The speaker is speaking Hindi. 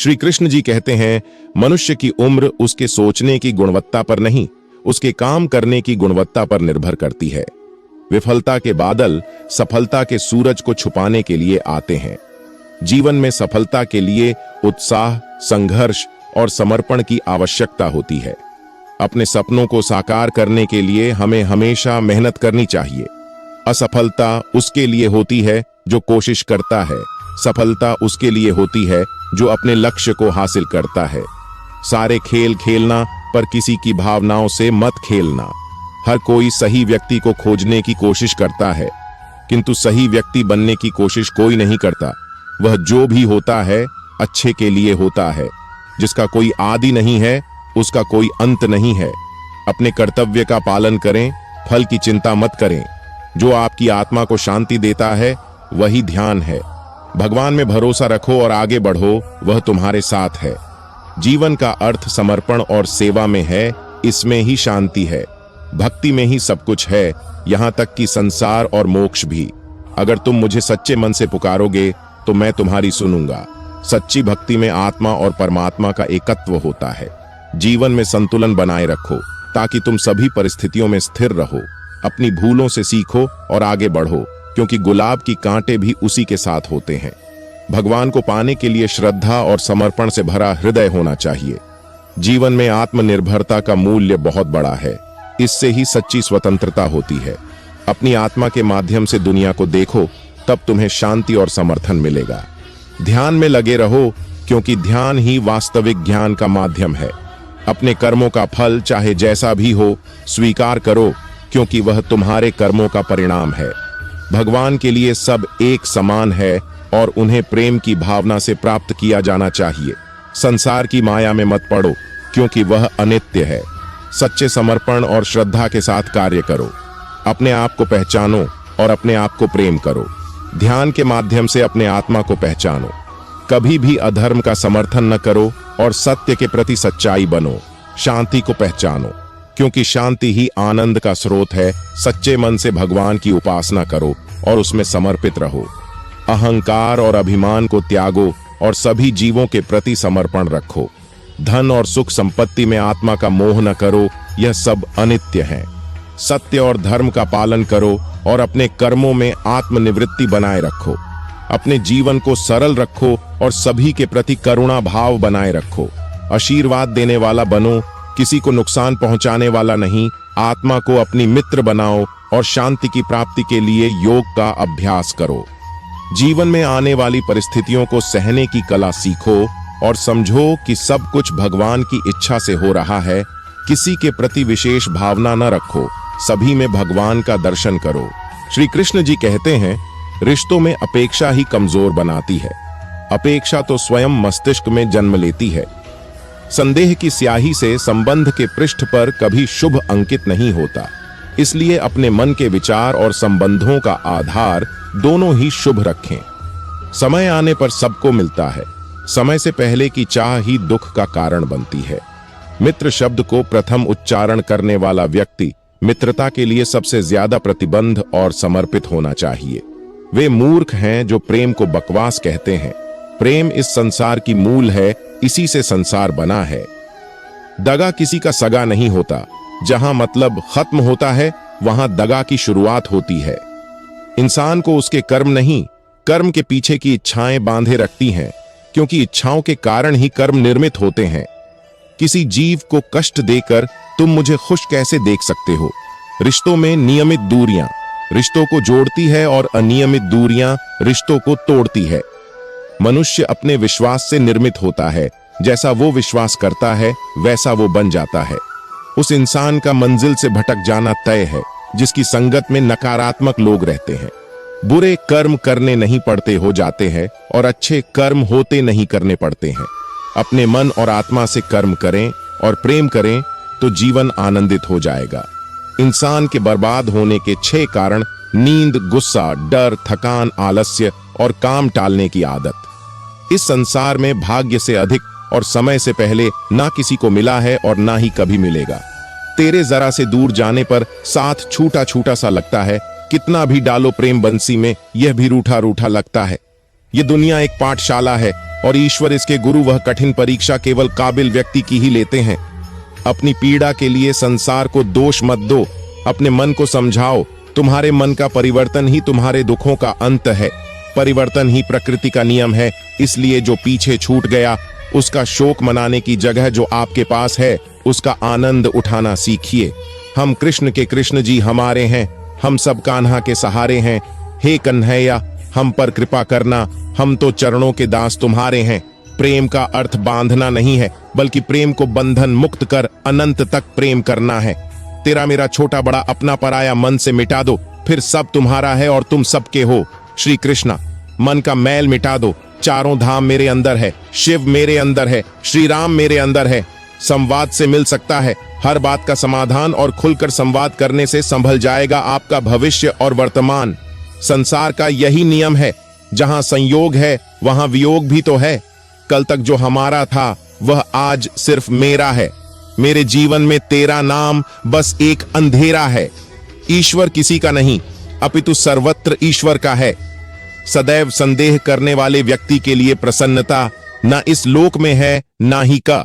श्री कृष्ण जी कहते हैं, मनुष्य की उम्र उसके सोचने की गुणवत्ता पर नहीं, उसके काम करने की गुणवत्ता पर निर्भर करती है। विफलता के बादल सफलता के सूरज को छुपाने के लिए आते हैं। जीवन में सफलता के लिए उत्साह, संघर्ष और समर्पण की आवश्यकता होती है। अपने सपनों को साकार करने के लिए हमें हमेशा मेहनत करनी चाहिए। असफलता उसके लिए होती है जो कोशिश करता है, सफलता उसके लिए होती है जो अपने लक्ष्य को हासिल करता है। सारे खेल खेलना पर किसी की भावनाओं से मत खेलना। हर कोई सही व्यक्ति को खोजने की कोशिश करता है, किंतु सही व्यक्ति बनने की कोशिश कोई नहीं करता। वह जो भी होता है अच्छे के लिए होता है। जिसका कोई आदि नहीं है उसका कोई अंत नहीं है। अपने कर्तव्य का पालन करें, फल की चिंता मत करें। जो आपकी आत्मा को शांति देता है वही ध्यान है। भगवान में भरोसा रखो और आगे बढ़ो, वह तुम्हारे साथ है। जीवन का अर्थ समर्पण और सेवा में है, इसमें ही शांति है। भक्ति में ही सब कुछ है, यहाँ तक कि संसार और मोक्ष भी। अगर तुम मुझे सच्चे मन से पुकारोगे तो मैं तुम्हारी सुनूंगा। सच्ची भक्ति में आत्मा और परमात्मा का एकत्व होता है। जीवन में संतुलन बनाए रखो ताकि तुम सभी परिस्थितियों में स्थिर रहो। अपनी भूलों से सीखो और आगे बढ़ो, क्योंकि गुलाब की कांटे भी उसी के साथ होते हैं। भगवान को पाने के लिए श्रद्धा और समर्पण से भरा हृदय होना चाहिए। जीवन में आत्मनिर्भरता का मूल्य बहुत बड़ा है। इससे ही सच्ची स्वतंत्रता होती है। अपनी आत्मा के माध्यम से दुनिया को देखो, तब तुम्हें शांति और समर्थन मिलेगा। ध्यान में लगे रहो, क्योंकि ध्यान ही वास्तविक ज्ञान का माध्यम है। अपने कर्मों का फल चाहे जैसा भी हो स्वीकार करो, क्योंकि वह तुम्हारे कर्मों का परिणाम है। भगवान के लिए सब एक समान है और उन्हें प्रेम की भावना से प्राप्त किया जाना चाहिए। संसार की माया में मत पड़ो, क्योंकि वह अनित्य है। सच्चे समर्पण और श्रद्धा के साथ कार्य करो। अपने आप को पहचानो और अपने आप को प्रेम करो। ध्यान के माध्यम से अपने आत्मा को पहचानो। कभी भी अधर्म का समर्थन न करो और सत्य के प्रति सच्चाई बनो। शांति को पहचानो, क्योंकि शांति ही आनंद का स्रोत है। सच्चे मन से भगवान की उपासना करो और उसमें समर्पित रहो। अहंकार और अभिमान को त्यागो और सभी जीवों के प्रति समर्पण रखो। धन और सुख संपत्ति में आत्मा का मोह न करो, यह सब अनित्य है। सत्य और धर्म का पालन करो और अपने कर्मों में आत्मनिवृत्ति बनाए रखो। अपने जीवन को सरल रखो और सभी के प्रति करुणा भाव बनाए रखो। आशीर्वाद देने वाला बनो, किसी को नुकसान पहुंचाने वाला नहीं। आत्मा को अपनी मित्र बनाओ और शांति की प्राप्ति के लिए योग का अभ्यास करो। जीवन में आने वाली परिस्थितियों को सहने की कला सीखो और समझो कि सब कुछ भगवान की इच्छा से हो रहा है। किसी के प्रति विशेष भावना न रखो, सभी में भगवान का दर्शन करो। श्री कृष्ण जी कहते हैं, रिश्तों में अपेक्षा ही कमजोर बनाती है। अपेक्षा तो स्वयं मस्तिष्क में जन्म लेती है। संदेह की स्याही से संबंध के पृष्ठ पर कभी शुभ अंकित नहीं होता। इसलिए अपने मन के विचार और संबंधों का आधार दोनों ही शुभ रखें। समय आने पर सबको मिलता है। समय से पहले की चाह ही दुख का कारण बनती है। मित्र शब्द को प्रथम उच्चारण करने वाला व्यक्ति मित्रता के लिए सबसे ज्यादा प्रतिबद्ध और समर्पित होना चाहिए। वे मूर्ख हैं जो प्रेम को बकवास कहते हैं। प्रेम इस संसार की मूल है, इसी से संसार बना है। दगा किसी का सगा नहीं होता। जहां मतलब खत्म होता है वहां दगा की शुरुआत होती है। इंसान को उसके कर्म नहीं, कर्म के पीछे की इच्छाएं बांधे रखती हैं, क्योंकि इच्छाओं के कारण ही कर्म निर्मित होते हैं। किसी जीव को कष्ट देकर तुम मुझे खुश कैसे देख सकते हो? रिश्तों में नियमित दूरियां रिश्तों को जोड़ती है और अनियमित दूरियां रिश्तों को तोड़ती है। मनुष्य अपने विश्वास से निर्मित होता है। जैसा वो विश्वास करता है वैसा वो बन जाता है। उस इंसान का मंजिल से भटक जाना तय है जिसकी संगत में नकारात्मक लोग रहते हैं। बुरे कर्म करने नहीं पड़ते हो जाते हैं और अच्छे कर्म होते नहीं करने पड़ते हैं। अपने मन और आत्मा से कर्म करें और प्रेम करें तो जीवन आनंदित हो जाएगा। इंसान के बर्बाद होने के 6 कारण: नींद, गुस्सा, डर, थकान, आलस्य और काम टालने की आदत। इस संसार में भाग्य से अधिक और समय से पहले ना किसी को मिला है और ना ही कभी मिलेगा। तेरे जरा से दूर जाने पर साथ छूटा छूटा सा लगता है। कितना भी डालो प्रेम बंसी में, यह भी रूठा रूठा लगता है। ये दुनिया एक पाठशाला है, और ईश्वर इसके गुरु वह कठिन परीक्षा केवल काबिल व्यक्ति की ही लेते हैं। अपनी पीड़ा के लिए संसार को दोष मत दो, अपने मन को समझाओ। तुम्हारे मन का परिवर्तन ही तुम्हारे दुखों का अंत है। परिवर्तन ही प्रकृति का नियम है। इसलिए जो पीछे छूट गया उसका शोक मनाने की जगह जो आपके पास है उसका आनंद उठाना सीखिए। हम कृष्ण के कृष्ण जी हमारे हैं, हम सब कान्हा के सहारे हैं। हे कन्हैया, हम पर कृपा करना, हम तो चरणों के दास तुम्हारे हैं। प्रेम का अर्थ बांधना नहीं है, बल्कि प्रेम को बंधन मुक्त कर अनंत तक प्रेम करना है। तेरा मेरा छोटा बड़ा अपना पराया मन से मिटा दो, फिर सब तुम्हारा है और तुम सबके हो। श्री कृष्णा, मन का मैल मिटा दो। चारों धाम मेरे अंदर है, शिव मेरे अंदर है, श्री राम मेरे अंदर है। संवाद से मिल सकता है हर बात का समाधान, और खुलकर संवाद करने से संभल जाएगा आपका भविष्य और वर्तमान। संसार का यही नियम है, जहां संयोग है वहां वियोग भी तो है। कल तक जो हमारा था वह आज सिर्फ मेरा है। मेरे जीवन में तेरा नाम बस एक अंधेरा है। ईश्वर किसी का नहीं, अपितु सर्वत्र ईश्वर का है। सदैव संदेह करने वाले व्यक्ति के लिए प्रसन्नता न इस लोक में है ना ही का